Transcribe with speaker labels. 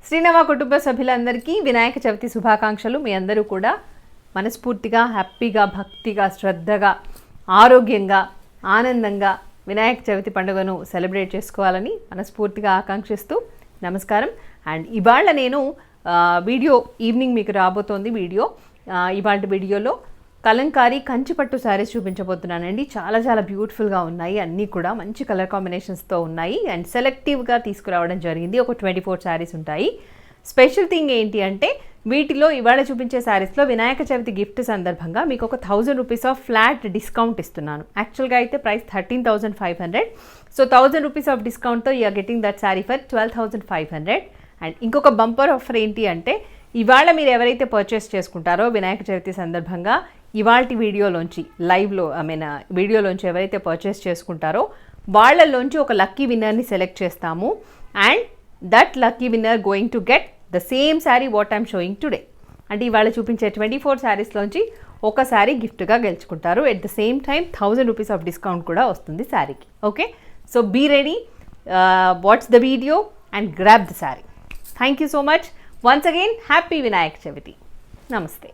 Speaker 1: శ్రీనవ కుటుంబ సభ్యులందరికీ వినాయక చవితి శుభాకాంక్షలు. మీ అందరూ కూడా మనస్ఫూర్తిగా హ్యాపీగా భక్తిగా శ్రద్ధగా ఆరోగ్యంగా ఆనందంగా వినాయక చవితి పండుగను సెలబ్రేట్ చేసుకోవాలని మనస్ఫూర్తిగా ఆకాంక్షిస్తూ నమస్కారం. అండ్ ఇవాళ నేను వీడియో ఈవినింగ్ మీకు రాబోతోంది. ఇవాళ వీడియోలో కలంకారీ కంచిపట్టు శారీస్ చూపించబోతున్నానండి. చాలా చాలా బ్యూటిఫుల్గా ఉన్నాయి, అన్నీ కూడా మంచి కలర్ కాంబినేషన్స్తో ఉన్నాయి అండ్ సెలెక్టివ్గా తీసుకురావడం జరిగింది. ఒక 24 శారీస్ ఉంటాయి. స్పెషల్ థింగ్ ఏంటి అంటే వీటిలో ఇవాళ చూపించే శారీస్లో వినాయక చవితి గిఫ్ట్ సందర్భంగా మీకు ఒక 1000 రూపీస్ ఆఫ్ ఫ్లాట్ డిస్కౌంట్ ఇస్తున్నాను. యాక్చువల్గా అయితే ప్రైస్ 13,500. సో 1000 రూపీస్ ఆఫ్ డిస్కౌంట్తో you are getting that sari for 12,500. And ఇంకొక బంపర్ ఆఫర్ ఏంటి అంటే ఇవాళ మీరు ఎవరైతే పర్చేస్ చేసుకుంటారో వినాయక చవితి సందర్భంగా ఇవాల్టి వీడియోలోంచి వీడియోలోంచి ఎవరైతే పర్చేస్ చేసుకుంటారో వాళ్ళలోంచి ఒక లక్కీ విన్నర్ని సెలెక్ట్ చేస్తాము. And that lucky winner going to get the same sari what I'm showing today. అంటే ఇవాళ చూపించే 24 శారీస్లోంచి ఒక శారీ గిఫ్ట్గా గెలుచుకుంటారు. At the same time 1000 rupees off discount కూడా వస్తుంది శారీకి. Okay, so be ready, watch the video and grab the sari. Thank you so much. Once again, happy Vinayaka Chathurthi. Namaste.